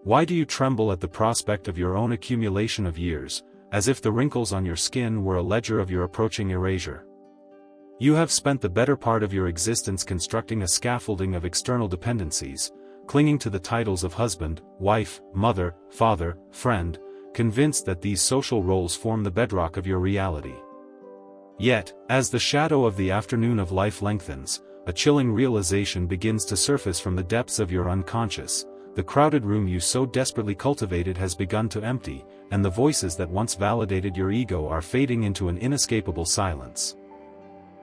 Why do you tremble at the prospect of your own accumulation of years, as if the wrinkles on your skin were a ledger of your approaching erasure? You have spent the better part of your existence constructing a scaffolding of external dependencies, clinging to the titles of husband, wife, mother, father, friend, convinced that these social roles form the bedrock of your reality. Yet, as the shadow of the afternoon of life lengthens, a chilling realization begins to surface from the depths of your unconscious. The crowded room you so desperately cultivated has begun to empty, and the voices that once validated your ego are fading into an inescapable silence.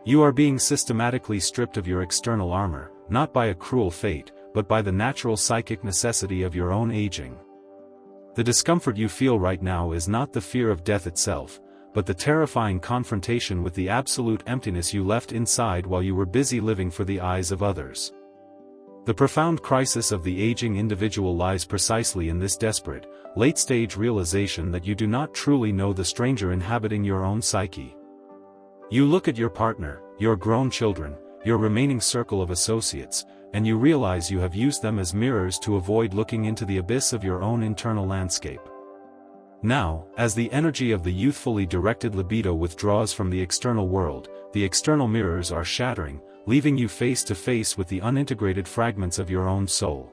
You are being systematically stripped of your external armor, not by a cruel fate, but by the natural psychic necessity of your own aging. The discomfort you feel right now is not the fear of death itself, but the terrifying confrontation with the absolute emptiness you left inside while you were busy living for the eyes of others. The profound crisis of the aging individual lies precisely in this desperate, late-stage realization that you do not truly know the stranger inhabiting your own psyche. You look at your partner, your grown children, your remaining circle of associates, and you realize you have used them as mirrors to avoid looking into the abyss of your own internal landscape. Now, as the energy of the youthfully directed libido withdraws from the external world, the external mirrors are shattering, leaving you face to face with the unintegrated fragments of your own soul.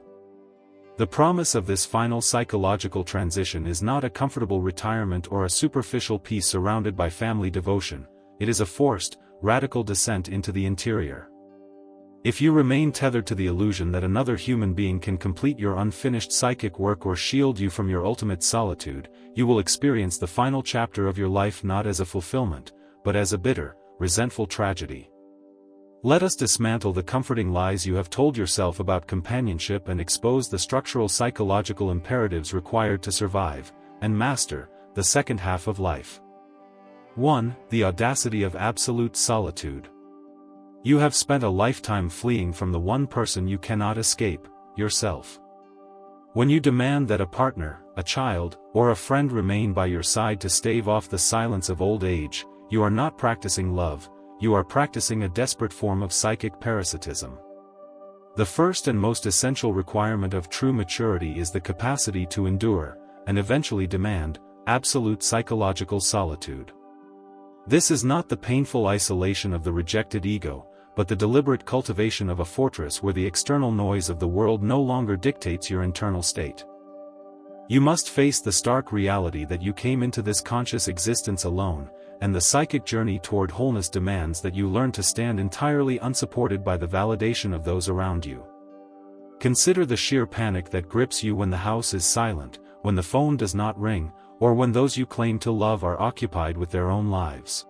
The promise of this final psychological transition is not a comfortable retirement or a superficial peace surrounded by family devotion. It is a forced, radical descent into the interior. If you remain tethered to the illusion that another human being can complete your unfinished psychic work or shield you from your ultimate solitude, you will experience the final chapter of your life not as a fulfillment, but as a bitter, resentful tragedy. Let us dismantle the comforting lies you have told yourself about companionship and expose the structural psychological imperatives required to survive, and master, the second half of life. 1. The audacity of absolute solitude. You have spent a lifetime fleeing from the one person you cannot escape, yourself. When you demand that a partner, a child, or a friend remain by your side to stave off the silence of old age, you are not practicing love, you are practicing a desperate form of psychic parasitism. The first and most essential requirement of true maturity is the capacity to endure, and eventually demand, absolute psychological solitude. This is not the painful isolation of the rejected ego, but the deliberate cultivation of a fortress where the external noise of the world no longer dictates your internal state. You must face the stark reality that you came into this conscious existence alone, and the psychic journey toward wholeness demands that you learn to stand entirely unsupported by the validation of those around you. Consider the sheer panic that grips you when the house is silent, when the phone does not ring, or when those you claim to love are occupied with their own lives.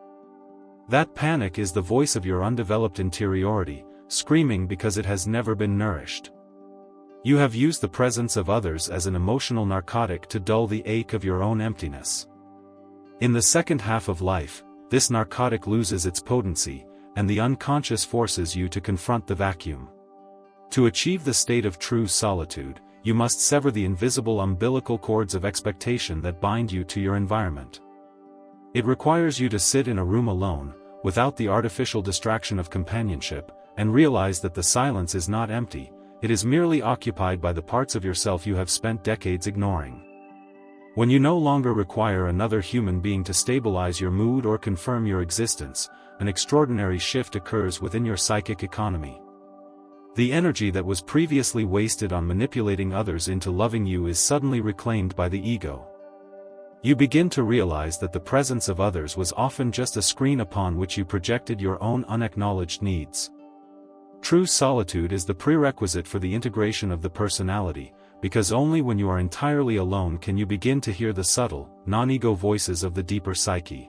That panic is the voice of your undeveloped interiority, screaming because it has never been nourished. You have used the presence of others as an emotional narcotic to dull the ache of your own emptiness. In the second half of life, this narcotic loses its potency, and the unconscious forces you to confront the vacuum. To achieve the state of true solitude, you must sever the invisible umbilical cords of expectation that bind you to your environment. It requires you to sit in a room alone, without the artificial distraction of companionship, and realize that the silence is not empty, it is merely occupied by the parts of yourself you have spent decades ignoring. When you no longer require another human being to stabilize your mood or confirm your existence, an extraordinary shift occurs within your psychic economy. The energy that was previously wasted on manipulating others into loving you is suddenly reclaimed by the ego. You begin to realize that the presence of others was often just a screen upon which you projected your own unacknowledged needs. True solitude is the prerequisite for the integration of the personality, because only when you are entirely alone can you begin to hear the subtle, non-ego voices of the deeper psyche.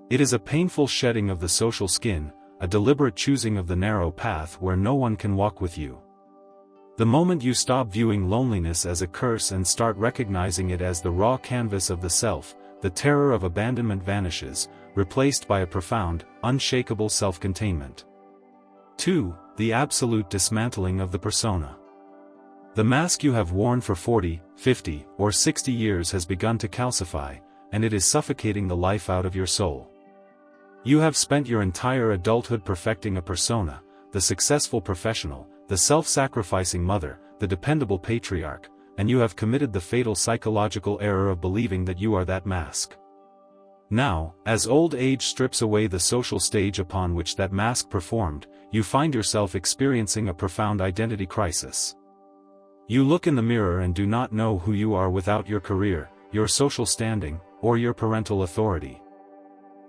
It is a painful shedding of the social skin, a deliberate choosing of the narrow path where no one can walk with you. The moment you stop viewing loneliness as a curse and start recognizing it as the raw canvas of the self, the terror of abandonment vanishes, replaced by a profound, unshakable self-containment. 2. The absolute dismantling of the persona. The mask you have worn for 40, 50, or 60 years has begun to calcify, and it is suffocating the life out of your soul. You have spent your entire adulthood perfecting a persona, the successful professional, the self-sacrificing mother, the dependable patriarch, and you have committed the fatal psychological error of believing that you are that mask. Now, as old age strips away the social stage upon which that mask performed, you find yourself experiencing a profound identity crisis. You look in the mirror and do not know who you are without your career, your social standing, or your parental authority.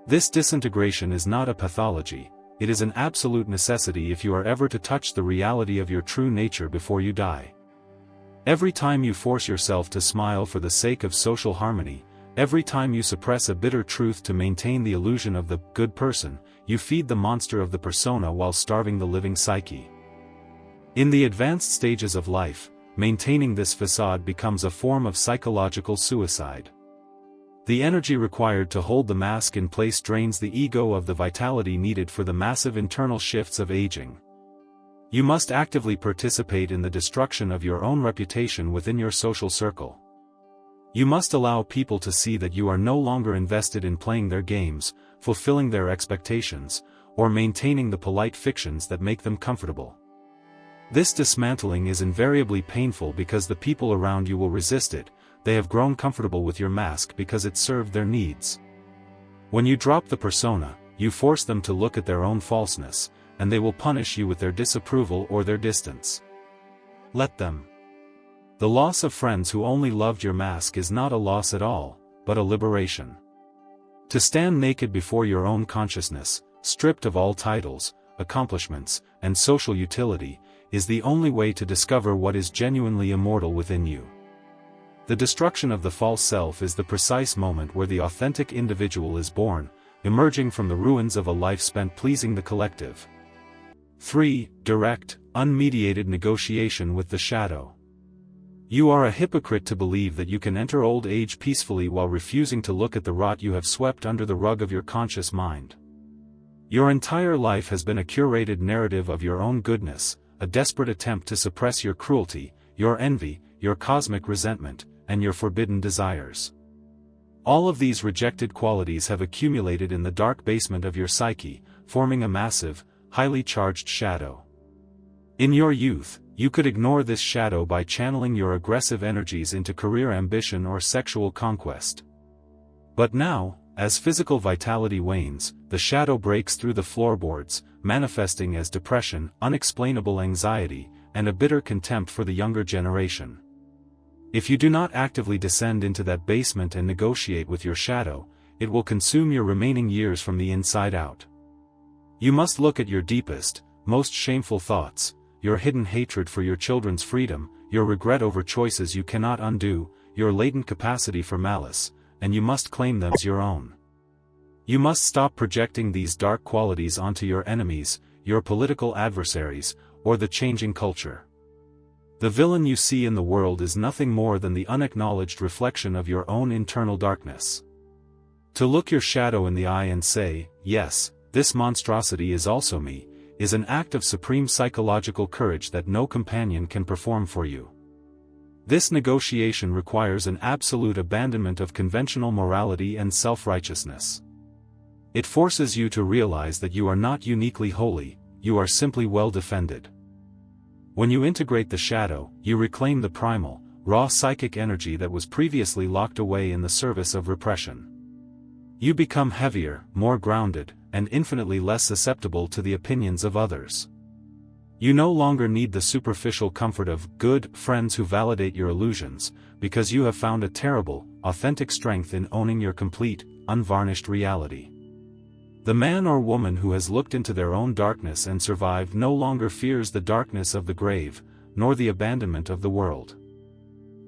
This disintegration is not a pathology, it is an absolute necessity if you are ever to touch the reality of your true nature before you die. Every time you force yourself to smile for the sake of social harmony, every time you suppress a bitter truth to maintain the illusion of the good person, you feed the monster of the persona while starving the living psyche. In the advanced stages of life, maintaining this facade becomes a form of psychological suicide. The energy required to hold the mask in place drains the ego of the vitality needed for the massive internal shifts of aging. You must actively participate in the destruction of your own reputation within your social circle. You must allow people to see that you are no longer invested in playing their games, fulfilling their expectations, or maintaining the polite fictions that make them comfortable. This dismantling is invariably painful because the people around you will resist it. They have grown comfortable with your mask because it served their needs. When you drop the persona, you force them to look at their own falseness, and they will punish you with their disapproval or their distance. Let them. The loss of friends who only loved your mask is not a loss at all, but a liberation. To stand naked before your own consciousness, stripped of all titles, accomplishments, and social utility, is the only way to discover what is genuinely immortal within you. The destruction of the false self is the precise moment where the authentic individual is born, emerging from the ruins of a life spent pleasing the collective. 3. Direct, unmediated negotiation with the shadow. You are a hypocrite to believe that you can enter old age peacefully while refusing to look at the rot you have swept under the rug of your conscious mind. Your entire life has been a curated narrative of your own goodness, a desperate attempt to suppress your cruelty, your envy, your cosmic resentment, and your forbidden desires. All of these rejected qualities have accumulated in the dark basement of your psyche, forming a massive, highly charged shadow. In your youth, you could ignore this shadow by channeling your aggressive energies into career ambition or sexual conquest. But now, as physical vitality wanes, the shadow breaks through the floorboards, manifesting as depression, unexplainable anxiety, and a bitter contempt for the younger generation. If you do not actively descend into that basement and negotiate with your shadow, it will consume your remaining years from the inside out. You must look at your deepest, most shameful thoughts, your hidden hatred for your children's freedom, your regret over choices you cannot undo, your latent capacity for malice, and you must claim them as your own. You must stop projecting these dark qualities onto your enemies, your political adversaries, or the changing culture. The villain you see in the world is nothing more than the unacknowledged reflection of your own internal darkness. To look your shadow in the eye and say, "Yes, this monstrosity is also me," is an act of supreme psychological courage that no companion can perform for you. This negotiation requires an absolute abandonment of conventional morality and self-righteousness. It forces you to realize that you are not uniquely holy, you are simply well defended. When you integrate the shadow, you reclaim the primal, raw psychic energy that was previously locked away in the service of repression. You become heavier, more grounded, and infinitely less susceptible to the opinions of others. You no longer need the superficial comfort of good friends who validate your illusions, because you have found a terrible, authentic strength in owning your complete, unvarnished reality. The man or woman who has looked into their own darkness and survived no longer fears the darkness of the grave, nor the abandonment of the world.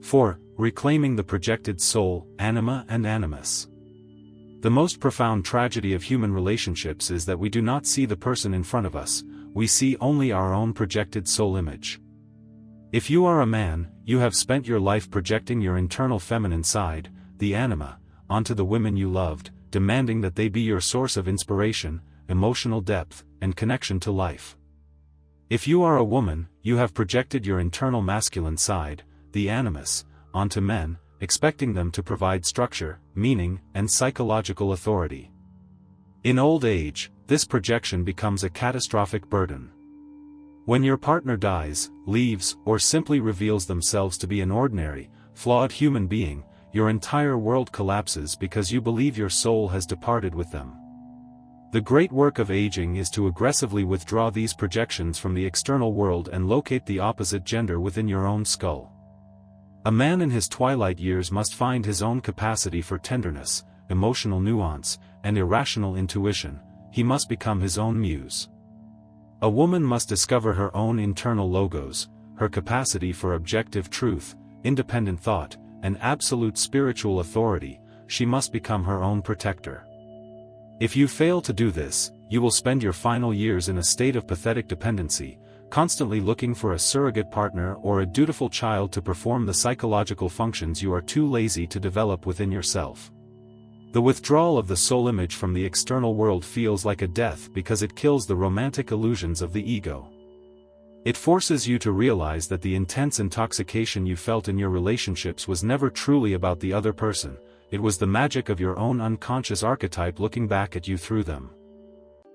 4. Reclaiming the projected soul, anima and animus. The most profound tragedy of human relationships is that we do not see the person in front of us, we see only our own projected soul image. If you are a man, you have spent your life projecting your internal feminine side, the anima, onto the women you loved, demanding that they be your source of inspiration, emotional depth, and connection to life. If you are a woman, you have projected your internal masculine side, the animus, onto men, expecting them to provide structure, meaning, and psychological authority. In old age, this projection becomes a catastrophic burden. When your partner dies, leaves, or simply reveals themselves to be an ordinary, flawed human being, your entire world collapses because you believe your soul has departed with them. The great work of aging is to aggressively withdraw these projections from the external world and locate the opposite gender within your own skull. A man in his twilight years must find his own capacity for tenderness, emotional nuance, and irrational intuition. He must become his own muse. A woman must discover her own internal logos, her capacity for objective truth, independent thought, and absolute spiritual authority. She must become her own protector. If you fail to do this, you will spend your final years in a state of pathetic dependency, constantly looking for a surrogate partner or a dutiful child to perform the psychological functions you are too lazy to develop within yourself. The withdrawal of the soul image from the external world feels like a death because it kills the romantic illusions of the ego. It forces you to realize that the intense intoxication you felt in your relationships was never truly about the other person. It was the magic of your own unconscious archetype looking back at you through them.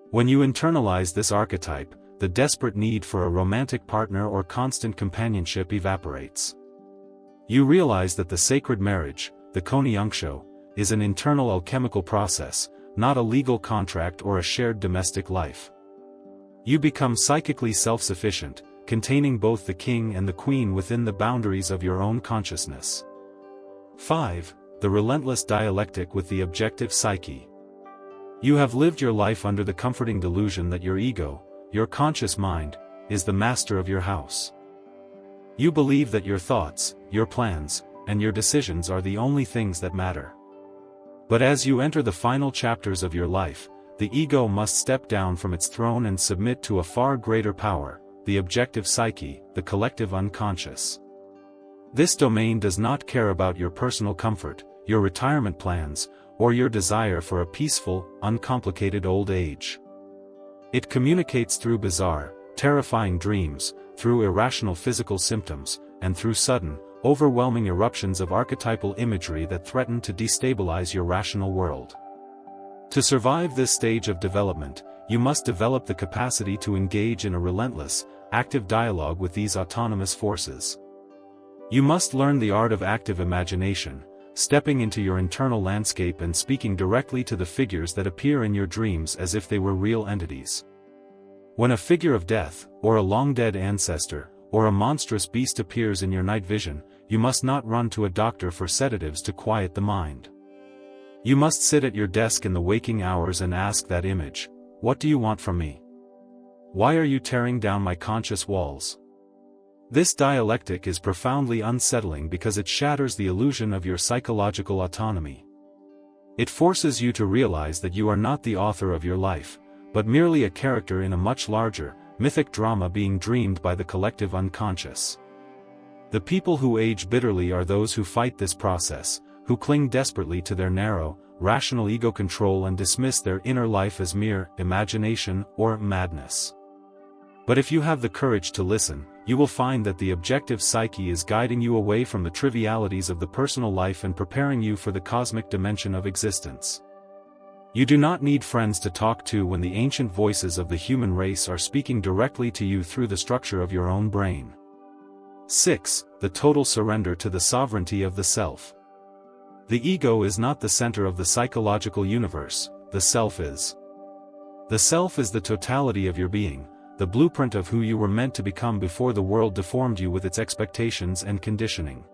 When you internalize this archetype, the desperate need for a romantic partner or constant companionship evaporates. You realize that the sacred marriage, the Konyangsho, is an internal alchemical process, not a legal contract or a shared domestic life. You become psychically self-sufficient, containing both the king and the queen within the boundaries of your own consciousness. 5. The relentless dialectic with the objective psyche. You have lived your life under the comforting delusion that your ego, your conscious mind, is the master of your house. You believe that your thoughts, your plans, and your decisions are the only things that matter. But as you enter the final chapters of your life, the ego must step down from its throne and submit to a far greater power, the objective psyche, the collective unconscious. This domain does not care about your personal comfort, your retirement plans, or your desire for a peaceful, uncomplicated old age. It communicates through bizarre, terrifying dreams, through irrational physical symptoms, and through sudden, overwhelming eruptions of archetypal imagery that threaten to destabilize your rational world. To survive this stage of development, you must develop the capacity to engage in a relentless, active dialogue with these autonomous forces. You must learn the art of active imagination, stepping into your internal landscape and speaking directly to the figures that appear in your dreams as if they were real entities. When a figure of death, or a long-dead ancestor, or a monstrous beast appears in your night vision, you must not run to a doctor for sedatives to quiet the mind. You must sit at your desk in the waking hours and ask that image, "What do you want from me? Why are you tearing down my conscious walls?" This dialectic is profoundly unsettling because it shatters the illusion of your psychological autonomy. It forces you to realize that you are not the author of your life, but merely a character in a much larger, mythic drama being dreamed by the collective unconscious. The people who age bitterly are those who fight this process, who cling desperately to their narrow, rational ego control and dismiss their inner life as mere imagination or madness. But if you have the courage to listen, you will find that the objective psyche is guiding you away from the trivialities of the personal life and preparing you for the cosmic dimension of existence. You do not need friends to talk to when the ancient voices of the human race are speaking directly to you through the structure of your own brain. 6. The total surrender to the sovereignty of the self. The ego is not the center of the psychological universe, the self is. The self is the totality of your being, the blueprint of who you were meant to become before the world deformed you with its expectations and conditioning.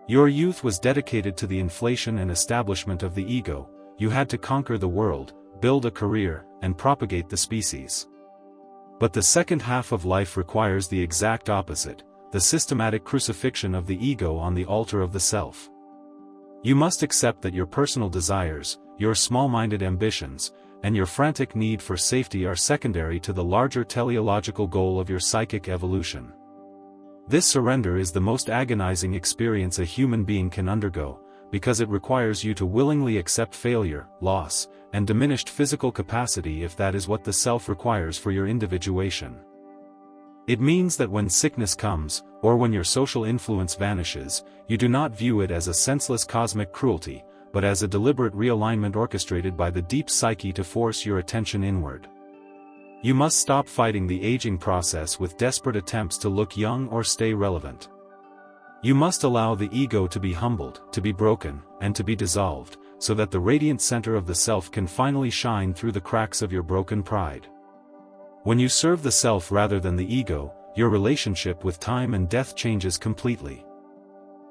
Your youth was dedicated to the inflation and establishment of the ego. You had to conquer the world, build a career, and propagate the species. But the second half of life requires the exact opposite, the systematic crucifixion of the ego on the altar of the self. You must accept that your personal desires, your small-minded ambitions, and your frantic need for safety are secondary to the larger teleological goal of your psychic evolution. This surrender is the most agonizing experience a human being can undergo, because it requires you to willingly accept failure, loss, and diminished physical capacity if that is what the self requires for your individuation. It means that when sickness comes, or when your social influence vanishes, you do not view it as a senseless cosmic cruelty, but as a deliberate realignment orchestrated by the deep psyche to force your attention inward. You must stop fighting the aging process with desperate attempts to look young or stay relevant. You must allow the ego to be humbled, to be broken, and to be dissolved, so that the radiant center of the self can finally shine through the cracks of your broken pride. When you serve the self rather than the ego, your relationship with time and death changes completely.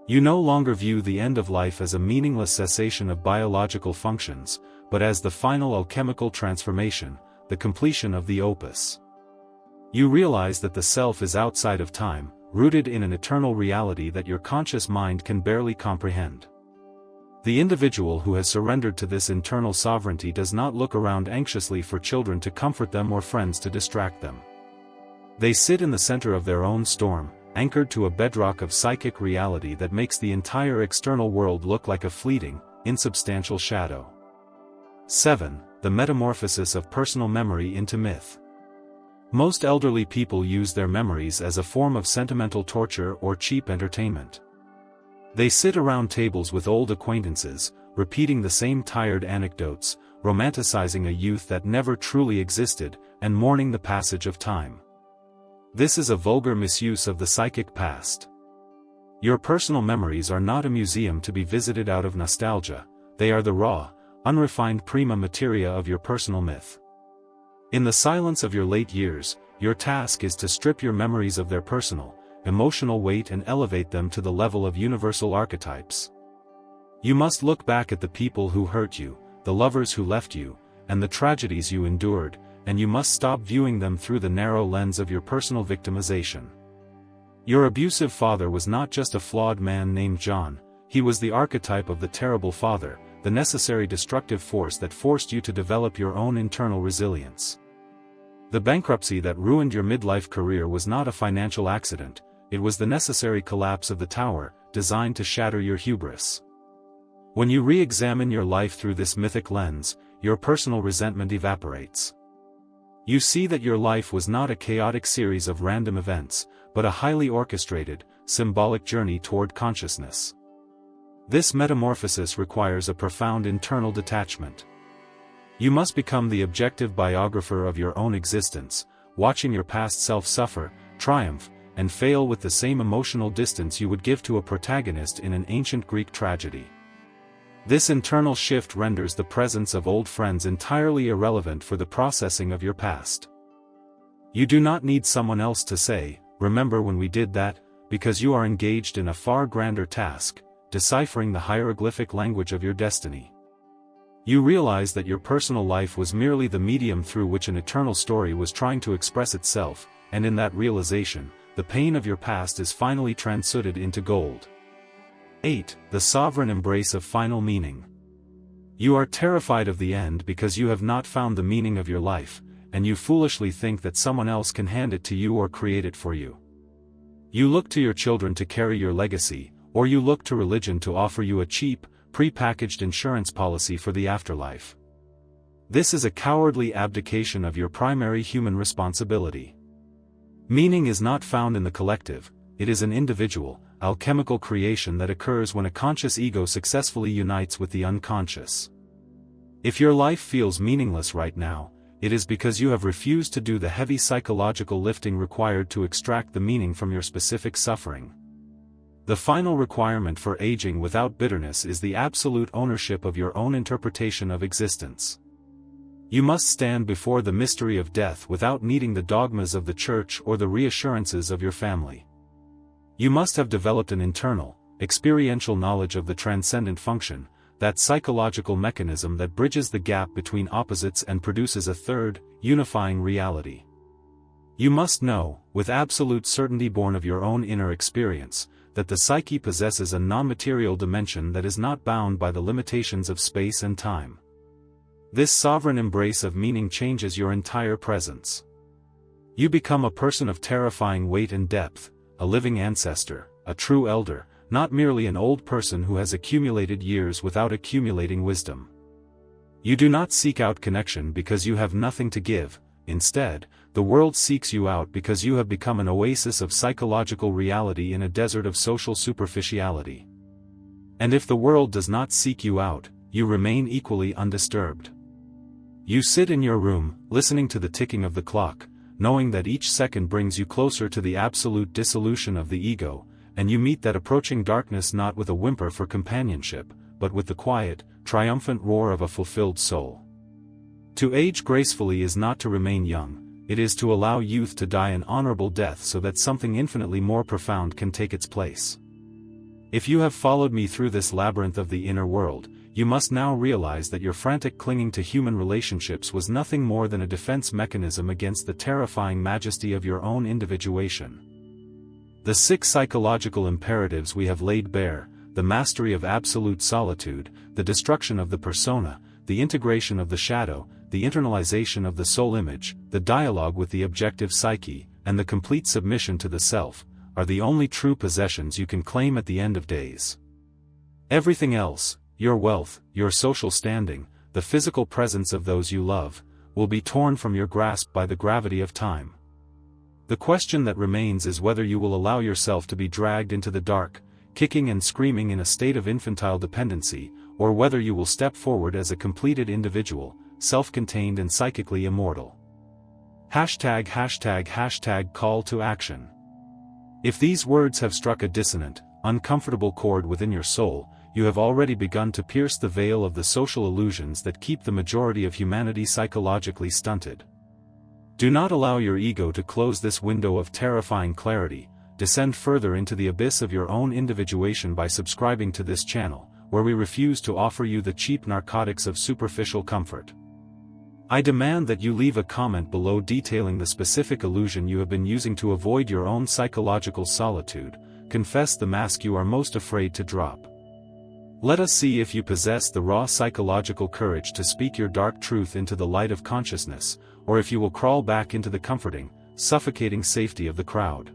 You no longer view the end of life as a meaningless cessation of biological functions, but as the final alchemical transformation, the completion of the opus. You realize that the self is outside of time, rooted in an eternal reality that your conscious mind can barely comprehend. The individual who has surrendered to this internal sovereignty does not look around anxiously for children to comfort them or friends to distract them. They sit in the center of their own storm, anchored to a bedrock of psychic reality that makes the entire external world look like a fleeting, insubstantial shadow. 7. The metamorphosis of personal memory into myth. Most elderly people use their memories as a form of sentimental torture or cheap entertainment. They sit around tables with old acquaintances, repeating the same tired anecdotes, romanticizing a youth that never truly existed, and mourning the passage of time. This is a vulgar misuse of the psychic past. Your personal memories are not a museum to be visited out of nostalgia, they are the raw, unrefined prima materia of your personal myth. In the silence of your late years, your task is to strip your memories of their personal, emotional weight and elevate them to the level of universal archetypes. You must look back at the people who hurt you, the lovers who left you, and the tragedies you endured, and you must stop viewing them through the narrow lens of your personal victimization. Your abusive father was not just a flawed man named John, he was the archetype of the terrible father, the necessary destructive force that forced you to develop your own internal resilience. The bankruptcy that ruined your midlife career was not a financial accident, it was the necessary collapse of the tower, designed to shatter your hubris. When you re-examine your life through this mythic lens, your personal resentment evaporates. You see that your life was not a chaotic series of random events, but a highly orchestrated, symbolic journey toward consciousness. This metamorphosis requires a profound internal detachment. You must become the objective biographer of your own existence, watching your past self suffer, triumph, and fail with the same emotional distance you would give to a protagonist in an ancient Greek tragedy. This internal shift renders the presence of old friends entirely irrelevant for the processing of your past. You do not need someone else to say, "Remember when we did that," because you are engaged in a far grander task, deciphering the hieroglyphic language of your destiny. You realize that your personal life was merely the medium through which an eternal story was trying to express itself, and in that realization, the pain of your past is finally transmuted into gold. 8. The sovereign embrace of final meaning. You are terrified of the end because you have not found the meaning of your life, and you foolishly think that someone else can hand it to you or create it for you. You look to your children to carry your legacy, or you look to religion to offer you a cheap, pre-packaged insurance policy for the afterlife. This is a cowardly abdication of your primary human responsibility. Meaning is not found in the collective, it is an individual, alchemical creation that occurs when a conscious ego successfully unites with the unconscious. If your life feels meaningless right now, it is because you have refused to do the heavy psychological lifting required to extract the meaning from your specific suffering. The final requirement for aging without bitterness is the absolute ownership of your own interpretation of existence. You must stand before the mystery of death without needing the dogmas of the church or the reassurances of your family. You must have developed an internal, experiential knowledge of the transcendent function, that psychological mechanism that bridges the gap between opposites and produces a third, unifying reality. You must know, with absolute certainty born of your own inner experience, that the psyche possesses a non-material dimension that is not bound by the limitations of space and time. This sovereign embrace of meaning changes your entire presence. You become a person of terrifying weight and depth, a living ancestor, a true elder, not merely an old person who has accumulated years without accumulating wisdom. You do not seek out connection because you have nothing to give, instead, the world seeks you out because you have become an oasis of psychological reality in a desert of social superficiality. And if the world does not seek you out, you remain equally undisturbed. You sit in your room, listening to the ticking of the clock, knowing that each second brings you closer to the absolute dissolution of the ego, and you meet that approaching darkness not with a whimper for companionship, but with the quiet, triumphant roar of a fulfilled soul. To age gracefully is not to remain young, it is to allow youth to die an honorable death so that something infinitely more profound can take its place. If you have followed me through this labyrinth of the inner world, you must now realize that your frantic clinging to human relationships was nothing more than a defense mechanism against the terrifying majesty of your own individuation. The 6 psychological imperatives we have laid bare, the mastery of absolute solitude, the destruction of the persona, the integration of the shadow, the internalization of the soul image, the dialogue with the objective psyche, and the complete submission to the self, are the only true possessions you can claim at the end of days. Everything else, your wealth, your social standing, the physical presence of those you love, will be torn from your grasp by the gravity of time. The question that remains is whether you will allow yourself to be dragged into the dark, kicking and screaming in a state of infantile dependency, or whether you will step forward as a completed individual, self-contained and psychically immortal. #### call to action. If these words have struck a dissonant, uncomfortable chord within your soul, you have already begun to pierce the veil of the social illusions that keep the majority of humanity psychologically stunted. Do not allow your ego to close this window of terrifying clarity. Descend further into the abyss of your own individuation by subscribing to this channel, where we refuse to offer you the cheap narcotics of superficial comfort. I demand that you leave a comment below detailing the specific illusion you have been using to avoid your own psychological solitude. Confess the mask you are most afraid to drop. Let us see if you possess the raw psychological courage to speak your dark truth into the light of consciousness, or if you will crawl back into the comforting, suffocating safety of the crowd.